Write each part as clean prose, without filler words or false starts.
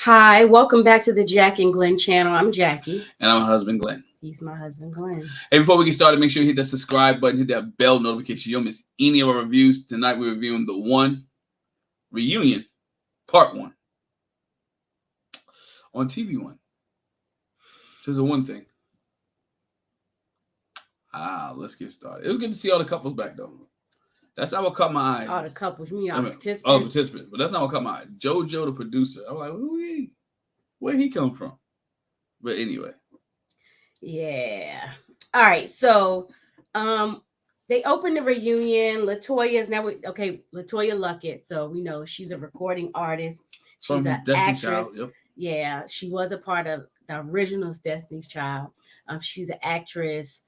Hi, welcome back to the Jack and Glenn channel. I'm Jackie. And I'm my husband, Glenn. He's my husband, Glenn. Hey, before we get started, make sure you hit that subscribe button, hit that bell notification. You don't miss any of our reviews. Tonight, we're reviewing The One Reunion, Part 1 on TV One. This is the one thing. Let's get started. It was good to see all the couples back, though. That's not what caught my eye. All the couples, you mean all participants? All the participants, but that's not what caught my eye. JoJo, the producer. I was like, who he? Where'd he come from? But anyway. Yeah. All right. So, they opened the reunion. Latoya is now Latoya Luckett. So we know she's a recording artist. She's an actress. Child, yep. Yeah, she was a part of the original Destiny's Child. She's an actress.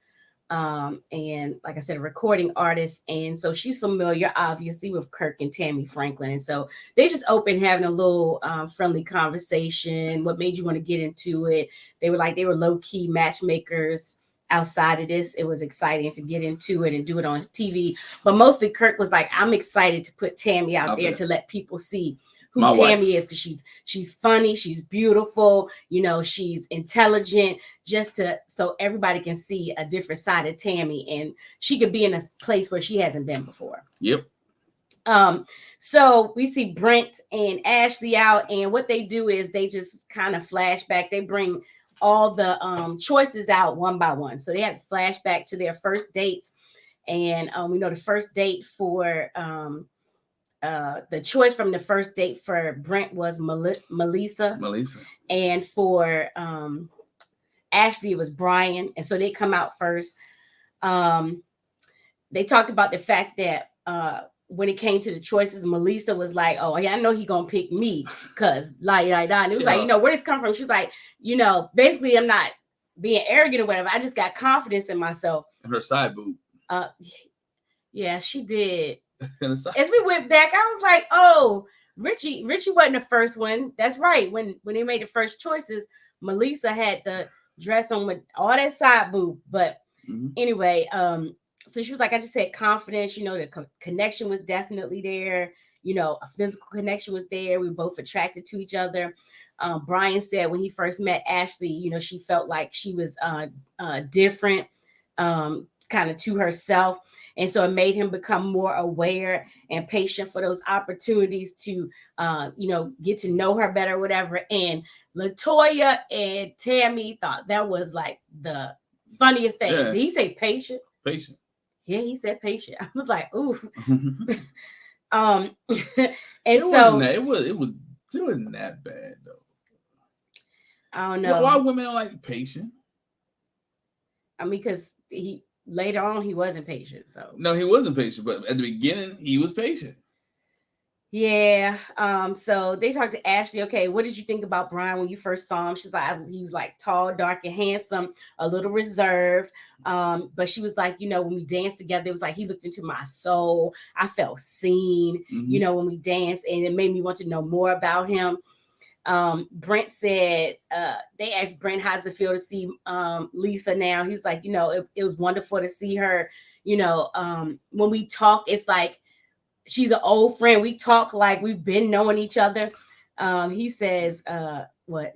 And like I said, a recording artist. And so she's familiar, obviously, with Kirk and Tammy Franklin. And so they just opened having a little friendly conversation. What made you want to get into it? They were low-key matchmakers outside of this. It was exciting to get into it and do it on TV. But mostly Kirk was like, I'm excited to put Tammy out there to let people see who My Tammy wife. is, because she's funny, she's beautiful, she's intelligent, so everybody can see a different side of Tammy, and she could be in a place where she hasn't been before. Yep. So we see Brent and Ashley out, and what they do is they just kind of flashback. They bring all the choices out one by one. So they have to flashback to their first dates, and we know the first date for the choice from the first date for Brent was Melissa. And for Ashley, it was Brian. And so they come out first. They talked about the fact that when it came to the choices, Melissa was like, oh, yeah, I know he gonna pick me because and it was like, where does this come from? She was like, basically, I'm not being arrogant or whatever. I just got confidence in myself. And her side boob. Yeah, she did. As we went back, I was like, oh, Richie wasn't the first one. That's right. When they made the first choices, Melissa had the dress on with all that side boob. But anyway, so she was like, I just had confidence, the connection was definitely there. A physical connection was there. We were both attracted to each other. Brian said when he first met Ashley, she felt like she was different, kind of to herself. And so it made him become more aware and patient for those opportunities to, get to know her better, or whatever. And Latoya and Tammy thought that was like the funniest thing. Yeah. Did he say patient? Patient. Yeah, he said patient. I was like, ooh. And it wasn't that bad though. I don't know. Why women don't like patient? I mean, because later on, he wasn't patient. So no, he wasn't patient, but at the beginning, he was patient. Yeah. So they talked to Ashley. Okay, what did you think about Brian when you first saw him? She's like, he was like tall, dark, and handsome, a little reserved. But she was like, when we danced together, it was like he looked into my soul. I felt seen, when we danced, and it made me want to know more about him. Brent said, they asked Brent how's it feel to see Lisa now. He's like, it was wonderful to see her. When we talk, it's like she's an old friend. We talk like we've been knowing each other. He says, what?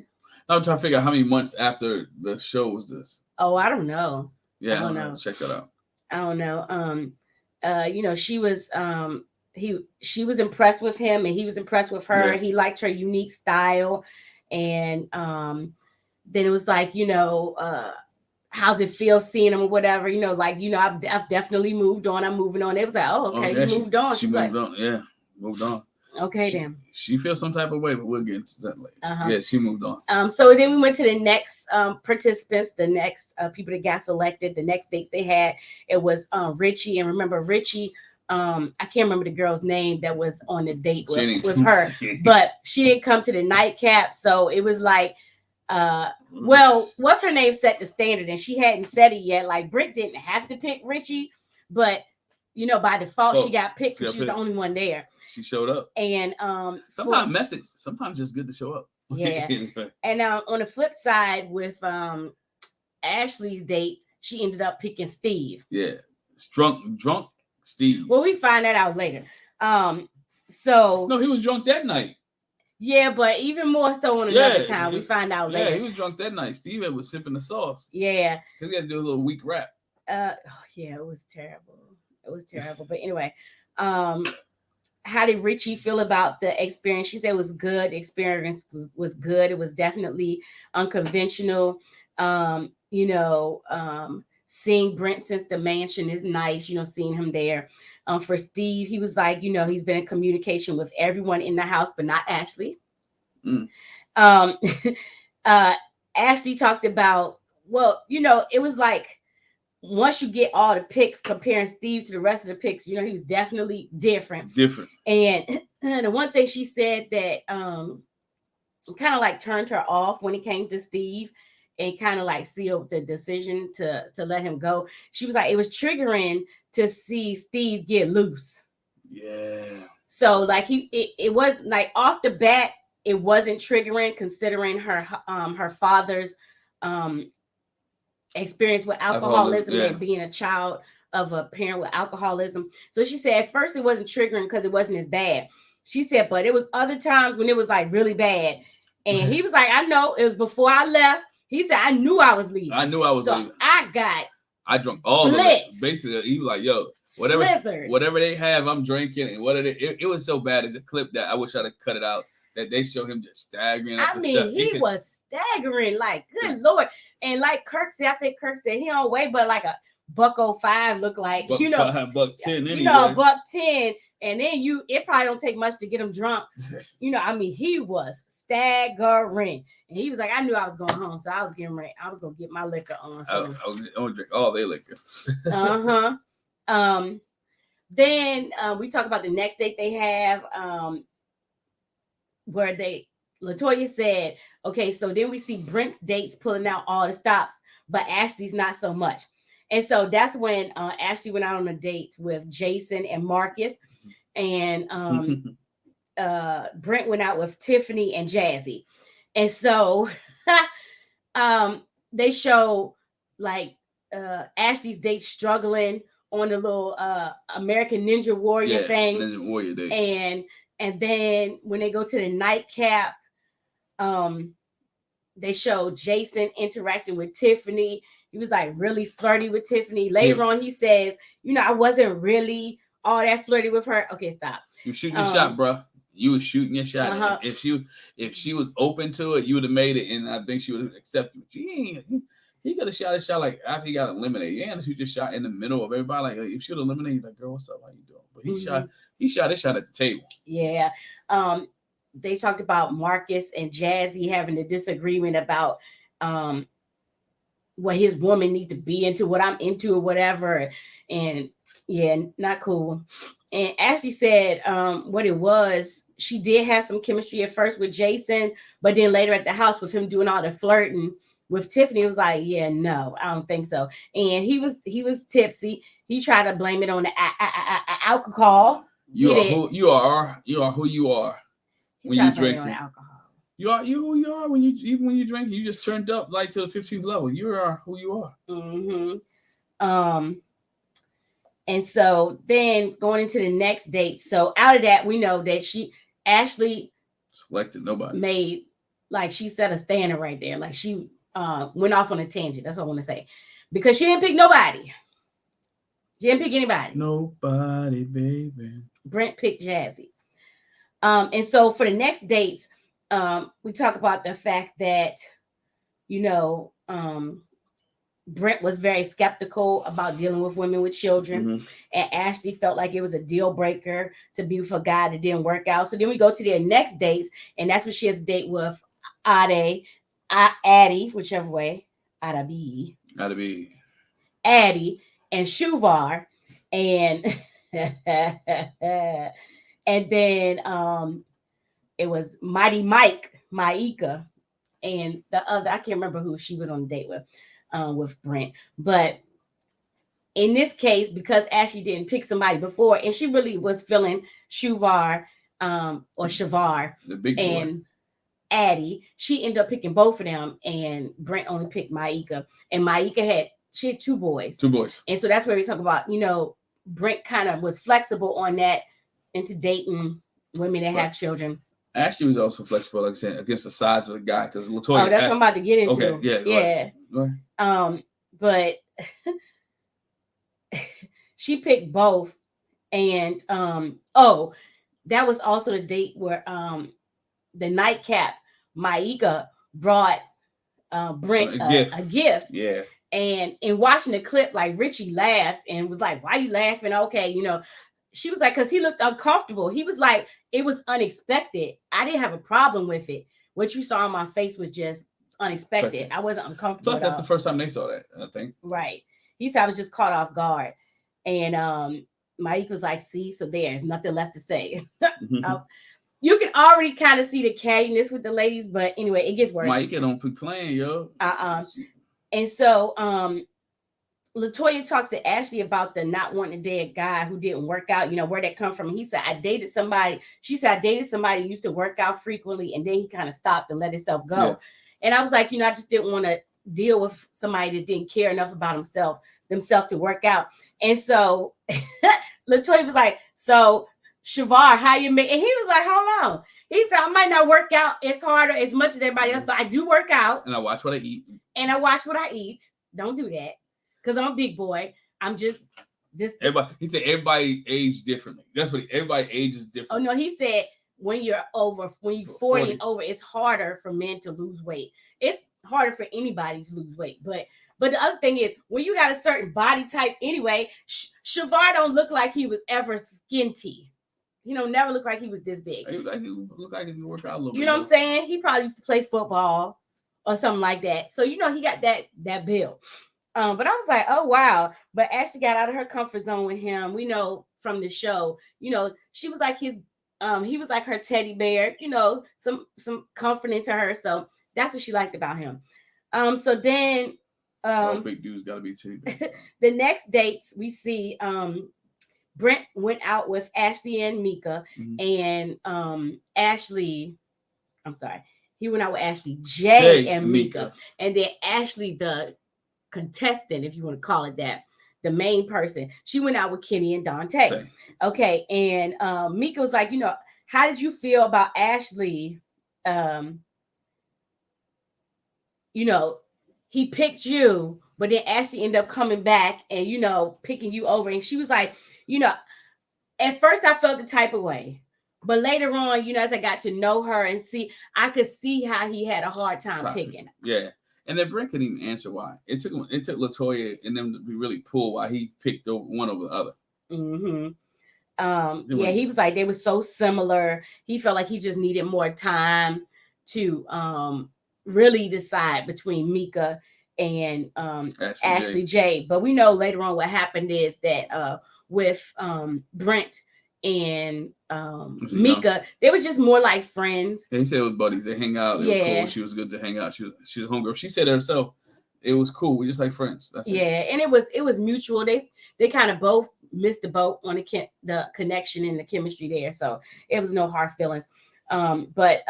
I'm trying to figure out how many months after the show was this. Oh, I don't know. Yeah, I don't know. Check that out. I don't know. She was she was impressed with him, and he was impressed with her. Yeah. He liked her unique style. And then it was like, how's it feel seeing him or whatever, I've definitely moved on. I'm moving on. It was like, oh, okay, you moved on. She moved on. Yeah, moved on. Okay, then. She feels some type of way, but we'll get into that later. Yeah, she moved on. So then we went to the next participants, the next people that got selected, the next dates they had. It was Richie. And remember, Richie, I can't remember the girl's name that was on the date with her, but she didn't come to the nightcap. So it was like, well, what's her name set the standard, and she hadn't said it yet. Like, Britt didn't have to pick Richie, but by default she got picked because she was the only one there. She showed up. And sometimes just good to show up. Yeah. And on the flip side with Ashley's date, she ended up picking Steve. Yeah. Drunk Steve. Well, we find that out later. So no, he was drunk that night. Yeah, but even more so on another time. We find out later. Yeah, he was drunk that night. Steve was sipping the sauce. Yeah. Because he had to do a little weak rap. Yeah, it was terrible. It was terrible. But anyway, how did Richie feel about the experience? She said it was good. The experience was good. It was definitely unconventional. Seeing Brent since the mansion is nice, seeing him there. For Steve, he was like, he's been in communication with everyone in the house, but not Ashley. Ashley talked about, it was like, once you get all the pics comparing Steve to the rest of the pics, he was definitely different. And the one thing she said that kind of like turned her off when it came to Steve and kind of like sealed the decision to let him go. She was like, it was triggering to see Steve get loose. Yeah. So like it was like off the bat, it wasn't triggering considering her father's experience with alcoholism and being a child of a parent with alcoholism. So she said at first it wasn't triggering because it wasn't as bad. She said, but it was other times when it was like really bad. And he was like, I know, it was before I left. He said, I knew I was leaving. leaving. I drank all of it. Basically, he was like, yo, whatever they have, I'm drinking. And it was so bad. It's a clip that I wish I'd have cut it out. That they show him just staggering. He was staggering, like, good Lord. And like Kirk said, I think Kirk said he don't weigh but like a $105 look like, $105, $110 anyway. $110. And then it probably don't take much to get him drunk. He was staggering. And he was like, I knew I was going home. So I was getting ready. I was going to get my liquor on. So I was going to drink all their liquor. Then we talk about the next date they have. Where Latoya said, okay, so then we see Brent's dates pulling out all the stops, but Ashley's not so much. And so that's when Ashley went out on a date with Jason and Marcus, and Brent went out with Tiffany and Jazzy. And so they show like Ashley's date struggling on the little American Ninja Warrior thing. Ninja Warrior date. And then when they go to the nightcap, they show Jason interacting with Tiffany. He was like really flirty with Tiffany. Later on, he says, I wasn't really all that flirty with her. Okay, stop. You shooting your shot, bro. You were shooting your shot. If she was open to it, you would have made it, and I think she would have accepted it. He could have shot his shot like after he got eliminated. You ain't shoot your shot in the middle of everybody. Like if she would eliminate, he's like, girl, what's up? How you doing? But he shot his shot at the table. Yeah. They talked about Marcus and Jazzy having a disagreement about what his woman needs to be into, what I'm into or whatever. And yeah, not cool. And Ashley said what it was, she did have some chemistry at first with Jason, but then later at the house with him doing all the flirting with Tiffany, it was like, yeah, no, I don't think so. And he was tipsy. He tried to blame it on the alcohol. You are who you are when you drink. You are who you are when you drink. You just turned up like to the 15th level. You are who you are. Mm-hmm. And so then going into the next date. So out of that, we know that Ashley selected nobody. Made like she set a standard right there. Like she went off on a tangent. That's what I want to say. Because she didn't pick nobody. She didn't pick anybody. Nobody, baby. Brent picked Jazzy. And so for the next dates, we talk about the fact that, Brent was very skeptical about dealing with women with children. Mm-hmm. And Ashley felt like it was a deal breaker to be with a guy that didn't work out. So then we go to their next dates, and that's when she has a date with Addie, whichever way, Addie, and Shuvar, and and then it was Mighty Maika, and the other, I can't remember who she was on a date with Brent. But in this case, because Ashley didn't pick somebody before, and she really was feeling Shuvar or Shavar the big boy, and Addie, she ended up picking both of them, and Brent only picked Maika. And Maika had two boys. And so that's where we talk about, Brent kind of was flexible on that into dating women that have children. Ashley was also flexible, like I said, against the size of the guy because Latoya. Oh, that's what I'm about to get into. Okay, yeah. Go ahead. But she picked both, and that was also the date where the nightcap Maika brought Brent a gift. Yeah. And in watching the clip, like Richie laughed and was like, "Why you laughing?" Okay, she was like, because he looked uncomfortable. He was like, it was unexpected. I didn't have a problem with it. What you saw on my face was just unexpected. I wasn't uncomfortable. Plus, that's the first time they saw that, I think. Right. He said I was just caught off guard. And Mike was like, see, so there's nothing left to say. You can already kind of see the cattiness with the ladies, but anyway, it gets worse. Mike don't be playing, yo. And so Latoya talks to Ashley about the not wanting to date a guy who didn't work out, where that come from. He said, I dated somebody. She said, I dated somebody who used to work out frequently, and then he kind of stopped and let himself go. Yeah. And I was like, I just didn't want to deal with somebody that didn't care enough about themselves to work out. And so Latoya was like, so Shavar, how you make? And he was like, hold on. He said, I might not work out as hard or as much as everybody else, but I do work out. And I watch what I eat. Don't do that. Because I'm a big boy. I'm just this. He said everybody age differently. That's what everybody ages differently. Oh no, he said when you're 40 and over, it's harder for men to lose weight. It's harder for anybody to lose weight. But the other thing is, when you got a certain body type anyway, Shavar don't look like he was ever skinty. Never looked like he was this big. He looked like he could work out a little bit. You know what I'm saying? He probably used to play football or something like that. So he got that build. But I was like, oh wow. But Ashley got out of her comfort zone with him. We know from the show, she was like he was like her teddy bear, some comforting to her. So that's what she liked about him. So then big dudes gotta be teddy bear. The next dates we see Brent went out with Ashley and Mika, and Ashley, I'm sorry, he went out with Ashley J and Mika, and then Ashley the contestant, if you want to call it that, the main person, she went out with Kenny and Dante. Same. Okay, and Mika was like, how did you feel about Ashley? He picked you, but then Ashley ended up coming back and picking you over. And she was like, at first I felt the type of way, but later on, as I got to know her and I could see how he had a hard time picking. Yeah. And then Brent couldn't even answer why. It took Latoya and them to be really pulled why he picked one over the other. Mm-hmm. He was like, they were so similar. He felt like he just needed more time to really decide between Mika and Ashley J. But we know later on what happened is that with Brent and Mika, they was just more like friends. They said it was buddies. They hang out. It was cool. She was good to hang out. She's a homegirl. She said it herself. It was cool. We just like friends. That's it. And it was mutual. They kind of both missed the boat on the connection and the chemistry there. So it was no hard feelings. But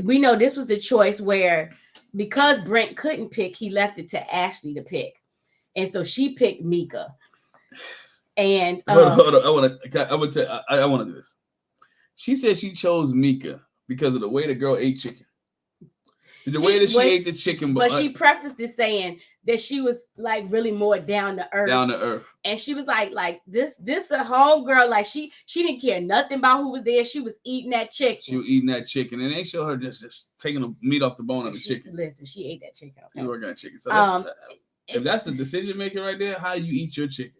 we know this was the choice where, because Brent couldn't pick, he left it to Ashley to pick, and so she picked Mika. And hold on. I want to do this. She said she chose Mika because of the way the girl ate chicken. The way that she ate the chicken, but she prefaced it saying that she was like really more down to earth. And she was like this a homegirl. Like she didn't care nothing about who was there. She was eating that chicken. And they show her just taking the meat off the bone of the chicken. Listen, she ate that chicken. Okay? She worked that chicken. So if that's the decision maker right there, how do you eat your chicken?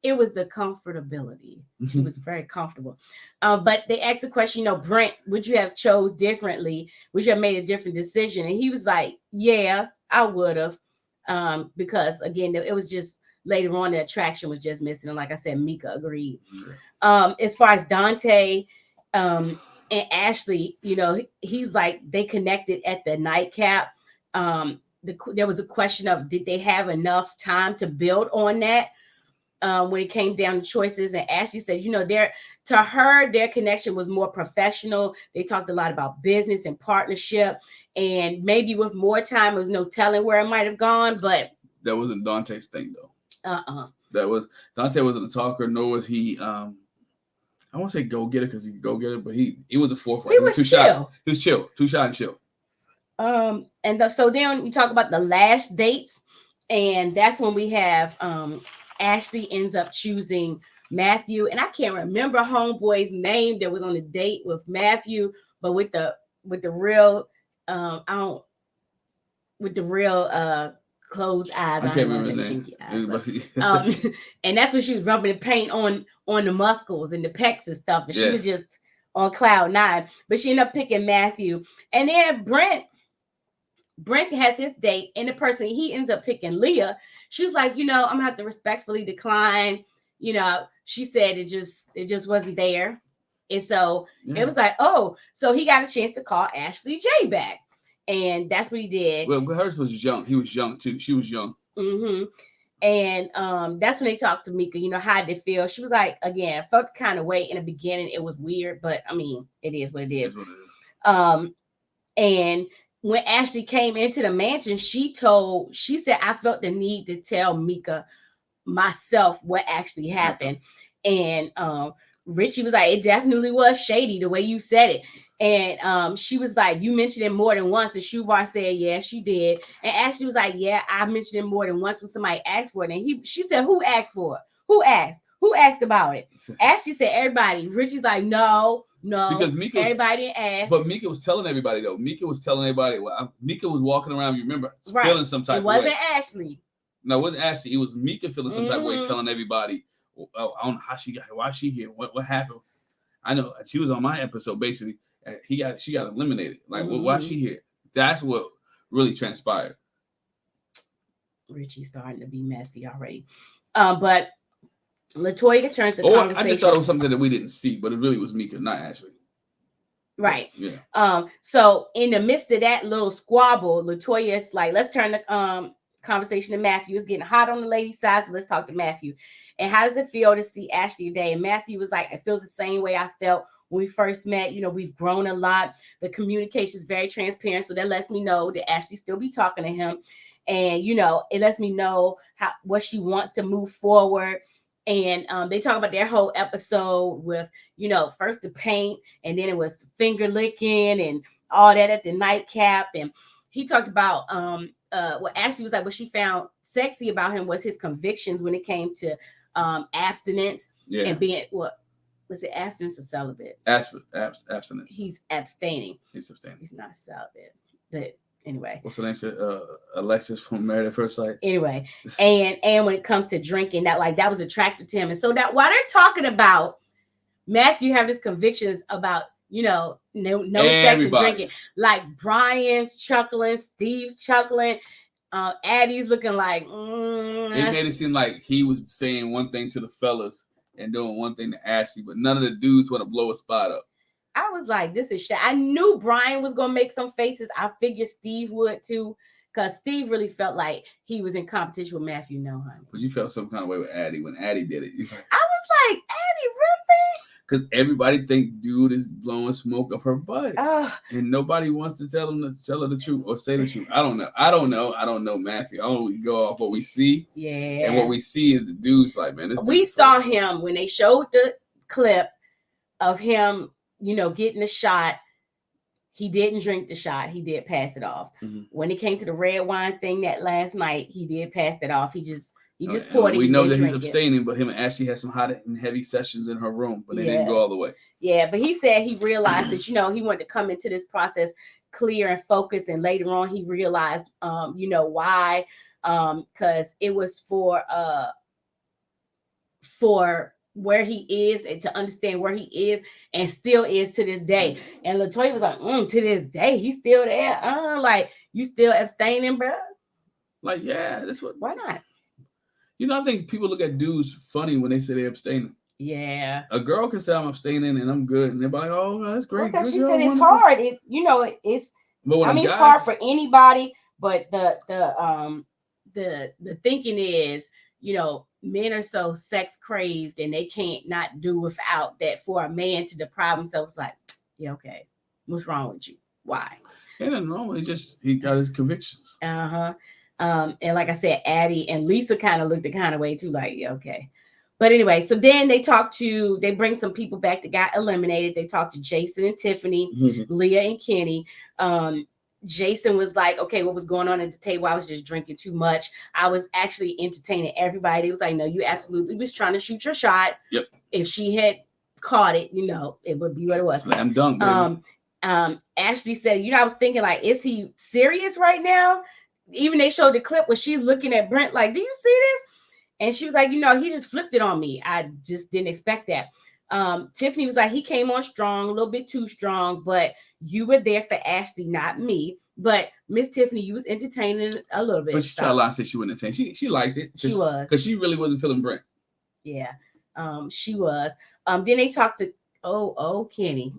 It was the comfortability. She was very comfortable. But they asked the question, Brent, would you have chose differently? Would you have made a different decision? And he was like, yeah, I would have. Because again, it was just later on, the attraction was just missing. And like I said, Mika agreed. As far as Dante and Ashley, he's like, they connected at the nightcap. There was a question of, did they have enough time to build on that? When it came down to choices, and Ashley said, their connection was more professional. They talked a lot about business and partnership, and maybe with more time, there was no telling where it might have gone. But that wasn't Dante's thing, though. Dante wasn't a talker, nor was he. I won't say go getter because he go getter, but he was a forthright. He was chill. He was chill, 2 shot and chill. So then you talk about the last dates, and that's when we have Ashley ends up choosing Matthew, and I can't remember homeboy's name that was on the date with Matthew, but with the real closed eyes. I can't remember his name. And that's when she was rubbing the paint on the muscles and the pecs and stuff, and she was just on cloud 9. But she ended up picking Matthew, and then Brent has his date, and the person he ends up picking, Leah. She was like, I'm gonna have to respectfully decline. She said it just wasn't there, and so it was like, oh, so he got a chance to call Ashley J back. And that's what he did. Well, hers was young. He was young too. She was young. Mm-hmm. And that's when they talked to Mika. How did it feel? She was like, again, felt the kind of way in the beginning. It was weird, but I mean, it is what it is. And when Ashley came into the mansion, she said, I felt the need to tell Mika myself what actually happened. And Richie was like, it definitely was shady the way you said it. And she was like, you mentioned it more than once. And Shuvar said, yeah, she did. And Ashley was like, yeah, I mentioned it more than once when somebody asked for it. And she said, who asked for it? Who asked? Who asked about it? Ashley said, everybody. Richie's like, no, because everybody didn't ask. But Mika was telling everybody though. Mika was telling everybody. Mika was walking around. You remember, feeling some type of way. It wasn't Ashley. No, it wasn't Ashley. It was Mika feeling some type of way, telling everybody. Oh, I don't know how she got here. Why is she here? What happened? I know she was on my episode. Basically, she got eliminated. Like, why is she here? That's what really transpired. Richie's starting to be messy already. But Latoya turns the conversation. I just thought it was something that we didn't see, but it really was Mika, not Ashley. Right. Yeah. So in the midst of that little squabble, Latoya's like, let's turn the conversation to Matthew. It's getting hot on the lady's side, so let's talk to Matthew. And how does it feel to see Ashley today? And Matthew was like, it feels the same way I felt when we first met. We've grown a lot. The communication is very transparent, so that lets me know that Ashley still be talking to him. And, it lets me know what she wants to move forward. And they talk about their whole episode with, first the paint, and then it was finger licking and all that at the nightcap. And he talked about what Ashley was like, what she found sexy about him was his convictions when it came to abstinence and being, what was it, abstinence or celibate? Abstinence. He's abstaining. He's abstaining. He's not celibate. But anyway. What's the name? Alexis from Married at First Sight. Anyway, and when it comes to drinking, that was attractive to him. And so that while they're talking about Matthew having his convictions about, no sex and drinking, like Brian's chuckling, Steve's chuckling, Addie's looking like It made it seem like he was saying one thing to the fellas and doing one thing to Ashley, but none of the dudes want to blow a spot up. I was like, this is shit. I knew Brian was gonna make some faces. I figured Steve would too, because Steve really felt like he was in competition with Matthew. No, honey. But you felt some kind of way with Addie when Addie did it. I was like, Addie, really? Because everybody think dude is blowing smoke up her butt, and nobody wants to tell her the truth or say the truth. I don't know Matthew. I only go off what we see. Yeah. And what we see is the dude's like, man. We saw him when they showed the clip of him, getting the shot. He didn't drink the shot. He did pass it off. Mm-hmm. When it came to the red wine thing that last night, he did pass that off. He just poured it. We know that he's abstaining, but him and Ashley had some hot and heavy sessions in her room, but they didn't go all the way. Yeah, but he said he realized that, he wanted to come into this process clear and focused. And later on, he realized, why, because it was for where he is and to understand where he is and still is to this day. And Latoya was like, to this day, he's still there. Like, you still abstaining, bro? Like, yeah, that's what. Why not? I think people look at dudes funny when they say they're abstaining. Yeah. A girl can say I'm abstaining and I'm good, and they're like, "Oh, that's great." Because she said it's hard. It's. It's hard for anybody, but the thinking is, men are so sex craved and they can't not do without that. For a man to deprive himself, it's like, yeah, okay, what's wrong with you? Why? Ain't nothing wrong. He got his convictions. And like I said, Addie and Lisa kind of looked the kind of way too, like, yeah, okay. But anyway, so then they bring some people back that got eliminated. They talked to Jason and Tiffany, Leah and Kenny. Jason was like, okay, what was going on at the table? I was just drinking too much. I was actually entertaining everybody. He was like, no, you absolutely was trying to shoot your shot. Yep. If she had caught it, it would be what it was. Slam dunk, baby. Ashley said, I was thinking, like, is he serious right now? Even they showed the clip where she's looking at Brent like, do you see this? And she was like, he just flipped it on me. I just didn't expect that. Tiffany was like, he came on strong, a little bit too strong, but you were there for Ashley, not me. But Miss Tiffany, you was entertaining a little bit. But she tried to lie and say she wasn't entertaining. She liked it. She was. Because she really wasn't feeling Brent. Yeah, she was. Then they talked to Kenny.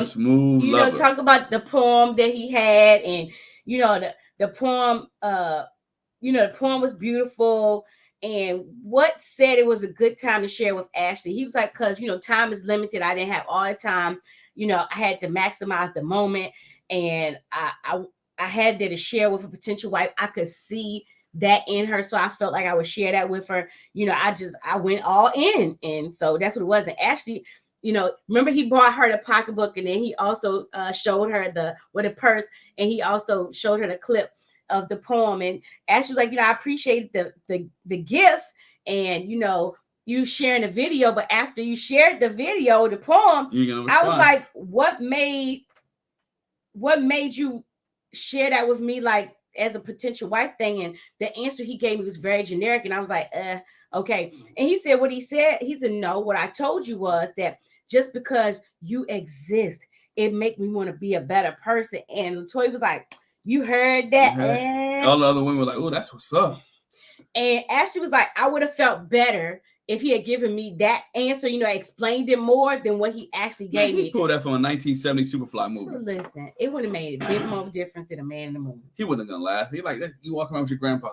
Smooth lover. Talk about the poem that he had, and the poem. The poem was beautiful, and what said it was a good time to share with Ashley. He was like, because time is limited. I didn't have all the time. I had to maximize the moment, and I had that to share with a potential wife. I could see that in her, so I felt like I would share that with her. I went all in, and so that's what it was. And Ashley, remember he brought her the pocketbook, and then he also showed her the purse, and he also showed her the clip of the poem. And Ashley was like, I appreciate the gifts, and you sharing the video, but after you shared the video, the poem, I was like, what made you share that with me, like as a potential wife thing? And the answer he gave me was very generic, and I was like, okay. And he said what he said. He said, no, what I told you was that just because you exist, it make me want to be a better person. And Latoya was like, you heard that? All the other women were like, oh, that's what's up. And Ashley was like, I would have felt better if he had given me that answer, explained it more than what he actually gave me. He pulled that from a 1970 Superfly movie. Listen, it would have made a big more difference than a Man in the Moon. He wasn't gonna laugh. He like, you walk around with your grandpa.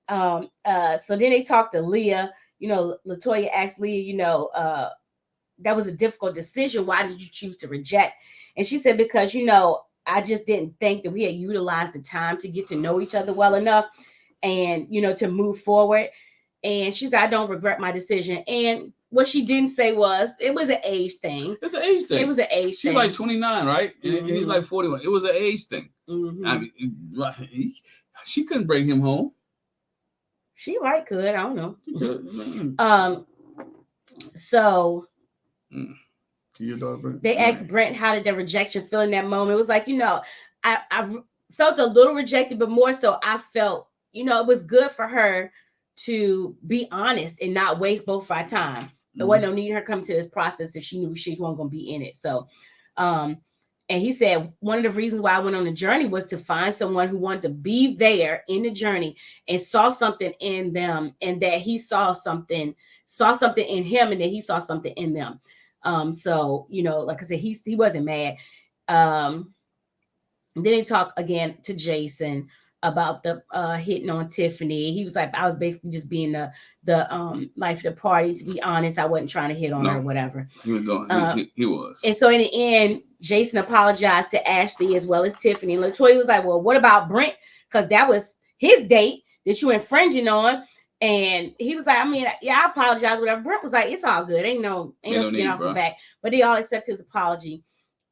So then they talked to Leah. Latoya asked Leah, that was a difficult decision. Why did you choose to reject? And she said, because I just didn't think that we had utilized the time to get to know each other well enough, and to move forward. And she said, I don't regret my decision. And what she didn't say was it was an age thing. It's an age thing. It was an age thing. She's like 29, right? And he's like 41. It was an age thing. I mean, she couldn't bring him home. She might could. I don't know. So they asked Brent, how did the rejection feel in that moment? It was like, I felt a little rejected, but more so I felt, it was good for her to be honest and not waste both of our time. There wasn't no need her come to this process if she knew she wasn't going to be in it. So, and he said, one of the reasons why I went on the journey was to find someone who wanted to be there in the journey and saw something in them, and that he saw something in him, and that he saw something in them. So, like I said, he wasn't mad. And then he talked again to Jason about the hitting on Tiffany. He was like, I was basically just being the life of the party. To be honest, I wasn't trying to hit on her or whatever. He was going. He was. And so in the end, Jason apologized to Ashley as well as Tiffany. And Latoya was like, well, what about Brent? Because that was his date that you infringing on. And he was like, I mean, yeah, I apologize, whatever. Brent was like, it's all good. Ain't no skin off the back. But they all accept his apology.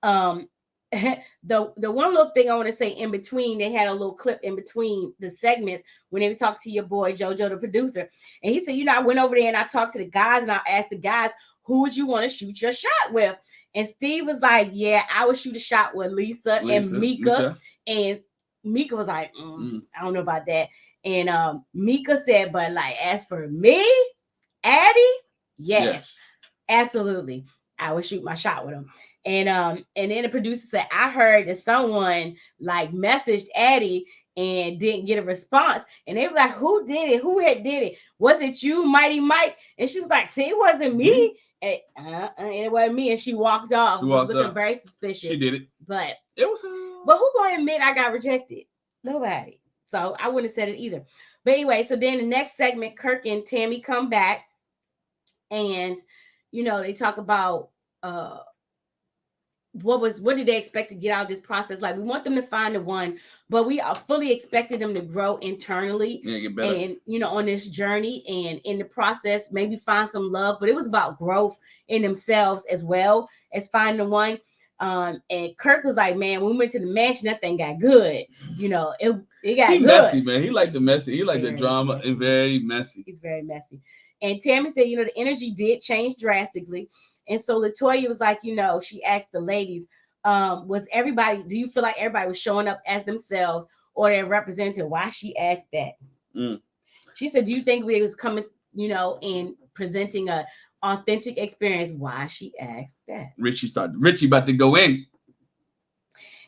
The one little thing I want to say in between, they had a little clip in between the segments when they would talk to your boy JoJo, the producer, and he said, I went over there and I talked to the guys, and I asked the guys, who would you want to shoot your shot with? And Steve was like, yeah, I would shoot a shot with Lisa and Mika. Okay. And Mika was like, I don't know about that. And Mika said, but like, as for me, Addie, yes, absolutely, I would shoot my shot with him. And then the producer said, I heard that someone like messaged Addie and didn't get a response. And they were like, who did it? Who had did it? Was it you, Mighty Mike? And she was like, see, it wasn't me. And it wasn't me. And she walked off. She was looking very suspicious. She did it. But it was her. But who gonna admit I got rejected? Nobody. So I wouldn't have said it either. But anyway, so then the next segment, Kirk and Tammy come back, and they talk about what did they expect to get out of this process? Like, we want them to find the one, but we are fully expected them to grow internally, get better. And on this journey, and in the process maybe find some love. But it was about growth in themselves as well as finding the one. And Kirk was like, man, when we went to the mansion, that thing got good. It got good. Messy, man. He liked the messy. He liked the drama. Messy. And very messy. He's very messy. And Tammy said, the energy did change drastically. And so Latoya was like, she asked the ladies, do you feel like everybody was showing up as themselves or their representative? Why she asked that? She said, do you think we was coming, and presenting a authentic experience? Why she asked that? Richie about to go in.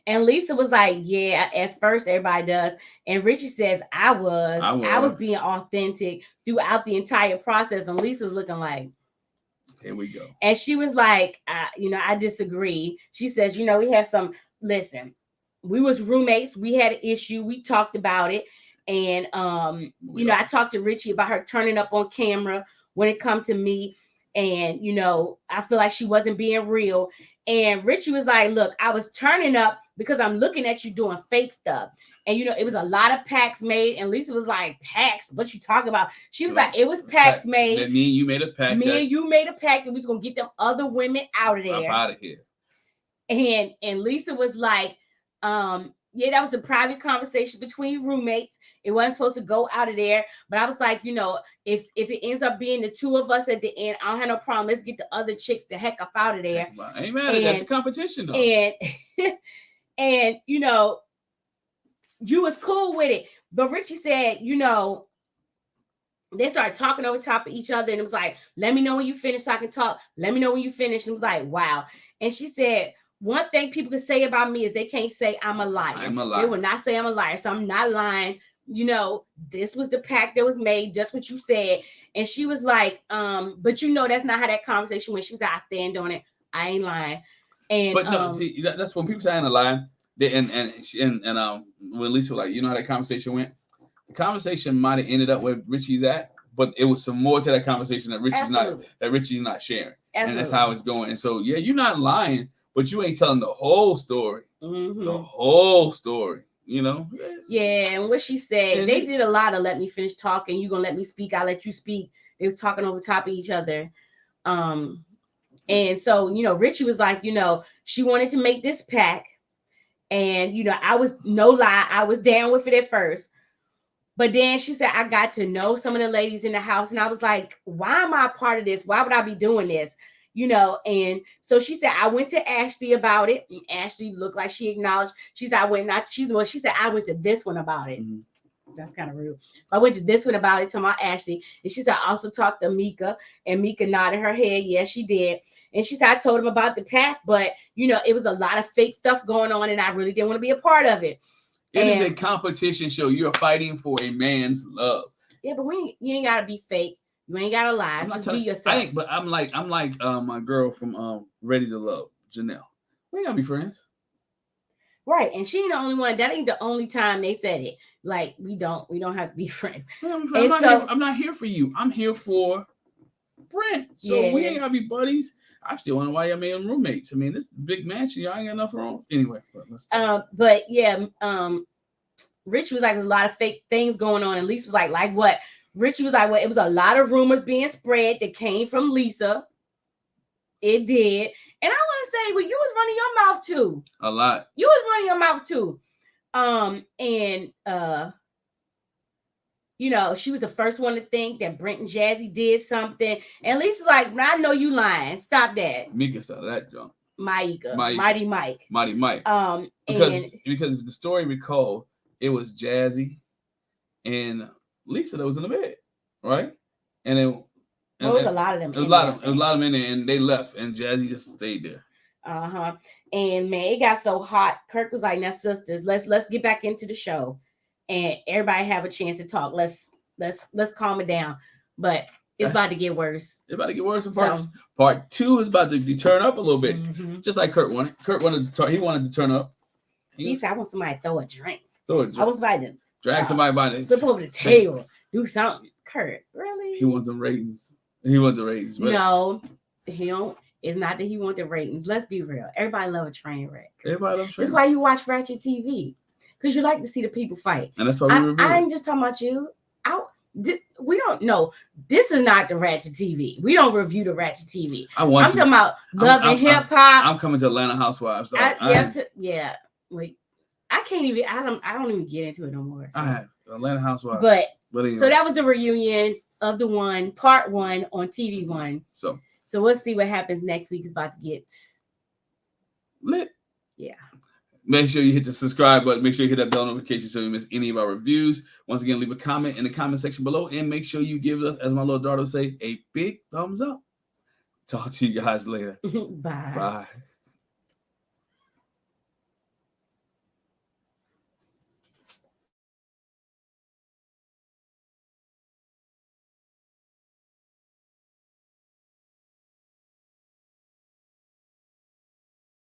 And Lisa was like, yeah, at first everybody does. And Richie says, I was being authentic throughout the entire process. And Lisa's looking like, here we go. And she was like, I disagree. She says, we have listen, we was roommates. We had an issue. We talked about it. And, I talked to Richie about her turning up on camera when it come to me. And, I feel like she wasn't being real. And Richie was like, look, I was turning up because I'm looking at you doing fake stuff. And, it was a lot of packs made. And Lisa was like, packs? What you talking about? She was like, it was packs made. That me and you made a pack. Me and you made a pack, and we was going to get them other women out of there. I'm out of here. And Lisa was like, yeah, that was a private conversation between roommates. It wasn't supposed to go out of there. But I was like, if it ends up being the two of us at the end, I don't have no problem. Let's get the other chicks the heck up out of there. Amen. That's a competition, though. And you was cool with it. But Richie said, they started talking over top of each other. And it was like, let me know when you finish so I can talk. Let me know when you finish. And it was like, wow. And she said, one thing people can say about me is they can't say I'm a liar. They will not say I'm a liar. So I'm not lying. This was the pact that was made, just what you said. And she was like, but that's not how that conversation went. She said, I stand on it. I ain't lying. And but no, see, that's when people say I'm a liar. And when Lisa was like, how that conversation went? The conversation might have ended up where Richie's at, but it was some more to that conversation that Richie's not sharing. Absolutely. And that's how it's going. And so, yeah, you're not lying, but you ain't telling the whole story. Mm-hmm. The whole story, Yeah, and what she said, they did a lot of let me finish talking. You gonna let me speak? I'll let you speak. They was talking over top of each other. And so, Richie was like, she wanted to make this pack. And, I was down with it at first. But then she said, I got to know some of the ladies in the house. And I was like, why am I a part of this? Why would I be doing this? And so she said, I went to Ashley about it. And Ashley looked like she acknowledged. She said, she said, I went to this one about it. Mm-hmm. That's kind of rude. I went to this one about it, to my Ashley. And she said, I also talked to Mika. And Mika nodded her head. Yes, she did. And she said, I told him about the pack, but, it was a lot of fake stuff going on, and I really didn't want to be a part of it. It is a competition show. You're fighting for a man's love. Yeah, but you ain't got to be fake. You ain't got to lie. Just be yourself. I'm like my girl from Ready to Love, Janelle. We ain't got to be friends. Right. And she ain't the only one. That ain't the only time they said it. Like, we don't have to be friends. I'm not here for you. I'm here for Brent. So we ain't got to be buddies. I still wonder why y'all made them roommates. I mean, this big mansion, y'all ain't got enough room. Anyway. But yeah, Richie was like, there's a lot of fake things going on. And Lisa was like what? Richie was like, well, it was a lot of rumors being spread that came from Lisa. It did. And I want to say, well, you was running your mouth too. A lot. You was running your mouth too. She was the first one to think that Brent and Jazzy did something. And Lisa's like, I know you lying. Stop that. Mika started that junk. Mighty Mike. Because the story recalled, it was Jazzy and Lisa that was in the bed, right? And it was a lot of them. It was a lot of them in there, and they left, and Jazzy just stayed there. And man, it got so hot. Kirk was like, "Now, sisters, let's get back into the show, and everybody have a chance to talk. Let's calm it down." But it's about to get worse. It's about to get worse. Part 2 is about to turn up a little bit, just like Kurt wanted. Kurt wanted to turn up. He said, "I want somebody to throw a drink. I want somebody to drag somebody by the flip over the table, do something." Kurt, really? He wants them ratings. Right? No, he don't. It's not that he want the ratings. Let's be real. Everybody love a train wreck. Everybody loves train That's why you watch Ratchet TV. Because you like to see the people fight. And that's why we review I ain't just talking about you. We don't know. This is not the Ratchet TV. We don't review the Ratchet TV. I'm talking about Love and Hip Hop. I'm coming to Atlanta Housewives. Yeah. Wait. I can't even. I don't even get into it no more. So. I have Atlanta Housewives. But anyway. So that was the reunion of the one, part 1 on TV One. So we'll see what happens next week. It's about to get lit. Yeah. Make sure you hit the subscribe button. Make sure you hit that bell notification so you miss any of our reviews. Once again, leave a comment in the comment section below, and make sure you give us, as my little daughter would say, a big thumbs up. Talk to you guys later. Bye. Bye.